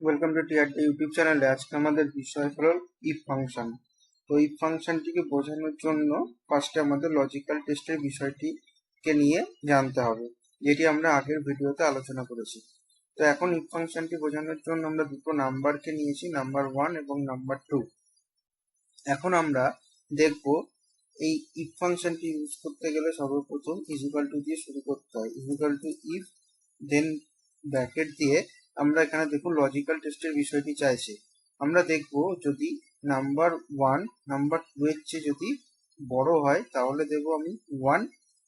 Welcome to AddA YouTube চ্যানেলে। আজকে আমাদের বিষয় হলো ইফ ফাংশন। তো ইফ ফাংশনটিকে বোঝানোর জন্য ফার্স্টে আমাদের লজিক্যাল টেস্টের বিষয়টিকে নিয়ে জানতে হবে, যেটি আমরা আগের ভিডিওতে আলোচনা করেছি। তো এখন ইফ ফাংশনটি বোঝানোর জন্য আমরা দুটো নাম্বারকে নিয়েছি, নাম্বার 1 এবং নাম্বার 2। এখন আমরা দেখব এই ইফ ফাংশনটি ইউজ করতে গেলে সর্বপ্রথম ইকুয়াল টু দিয়ে শুরু করতে হয়। Equal to if then bracket দিয়ে আমরা এখানে দেখুন লজিক্যাল টেস্টের বিষয়টি চাইছে। আমরা দেখব যদি নাম্বার 1 নাম্বার 2 এর চেয়ে যদি বড় হয় তাহলে দেব আমি 1,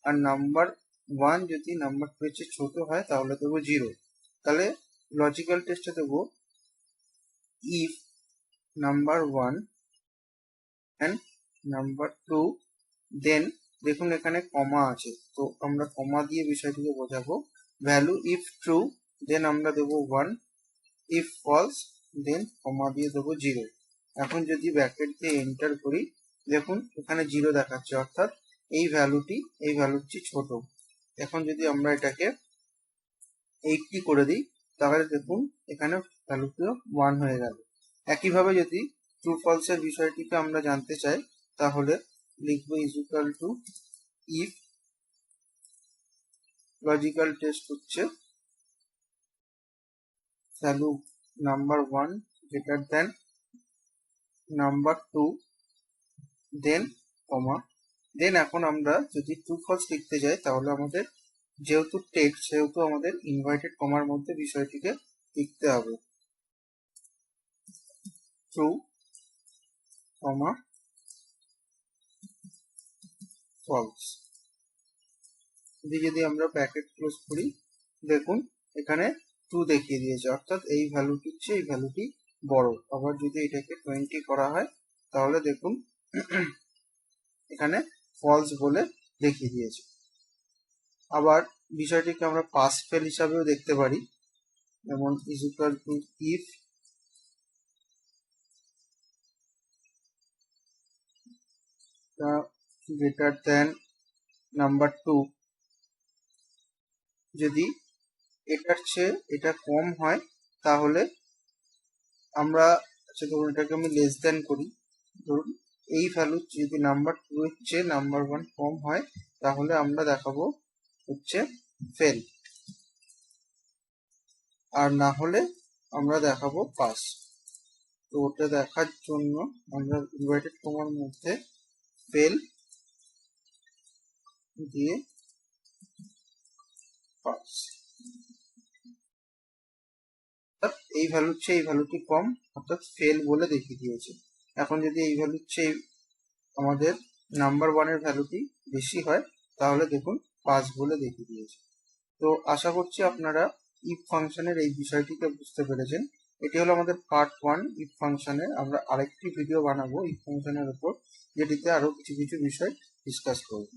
আর নাম্বার 1 যদি নাম্বার 2 এর চেয়ে ছোট হয় তাহলে দেব 0। তাহলে লজিক্যাল টেস্টে দেব ইফ নাম্বার 1 and নাম্বার 2, দেন দেখুন এখানে কমা আছে, তো আমরা কমা দিয়ে বিষয়টিকে বোঝাবো। ভ্যালু ইফ ট্রু দেন আমরা দেবো 1, ইফ ফলস দেন কমা দিয়ে দেবো 0। এখন যদি ব্র্যাকেট দিয়ে এন্টার করি দেখুন এখানে 0 দেখাচ্ছে, অর্থাৎ এই ভ্যালুটি ছোট। এখন যদি আমরা এটাকে 80 করে দিই তাহলে দেখুন এখানে ভ্যালুটিও 1 হয়ে গেল। একইভাবে যদি ট্রু ফলস এর বিষয়টিকে আমরা জানতে চাই তাহলে লিখবো equal to if logical test হচ্ছে value number 1 greater than number 2 then comma then. এখন আমরা যদি ট্রু ফলস লিখতে যাই তাহলে আমাদের যেহেতু টেক্সট সেহেতু আমাদের ইনভার্টেড কমার মধ্যে বিষয়টিকে লিখতে হবে। ট্রু কমা ফলস যদি আমরা ব্র্যাকেট ক্লোজ করি দেখুন এখানে 2 দেখিয়ে দিয়েছে, অর্থাৎ এই ভ্যালুটির চেয়ে এই ভ্যালুটি বড়। আবার যদি এটাকে 20 করা হয় তাহলে দেখুন এখানে ফলস বলে দেখিয়ে দিয়েছে। আবার বিষয়টিকে আমরা পাস ফেল হিসাবেও দেখতে পারি, যেমন equal to if greater than number 2, যদি এটার চেয়ে এটা কম হয় তাহলে আমরা ধরুন এটাকে আমি লেস দেন করি, ধরুন এই ভ্যালু যদি নাম্বার 2 এর চেয়ে নাম্বার 1 কম হয় তাহলে আমরা দেখাবো হচ্ছে ফেল, আর না হলে আমরা দেখাবো পাস। তো ওটা দেখার জন্য আমরা ইনভার্টেড কমার মধ্যে ফেল দিয়ে পাস। এই ভ্যালুর চেয়ে এই ভ্যালুটি কম, অর্থাৎ ফেল বলে দেখিয়ে দিয়েছে। এখন যদি এই ভ্যালুর চেয়ে আমাদের নাম্বার 1 এর ভ্যালুটি বেশি হয় তাহলে দেখুন পাস বলে দেখিয়ে দিয়েছে। তো আশা করছি আপনারা ইফ ফাংশনের এই বিষয়টিকে বুঝতে পেরেছেন। এটি হলো আমাদের পার্ট 1 ইফ ফাংশনের। আমরা আরেকটি ভিডিও বানাবো ইফ ফাংশনের উপর, যেটিতে আরো কিছু বিষয় ডিসকাস করব।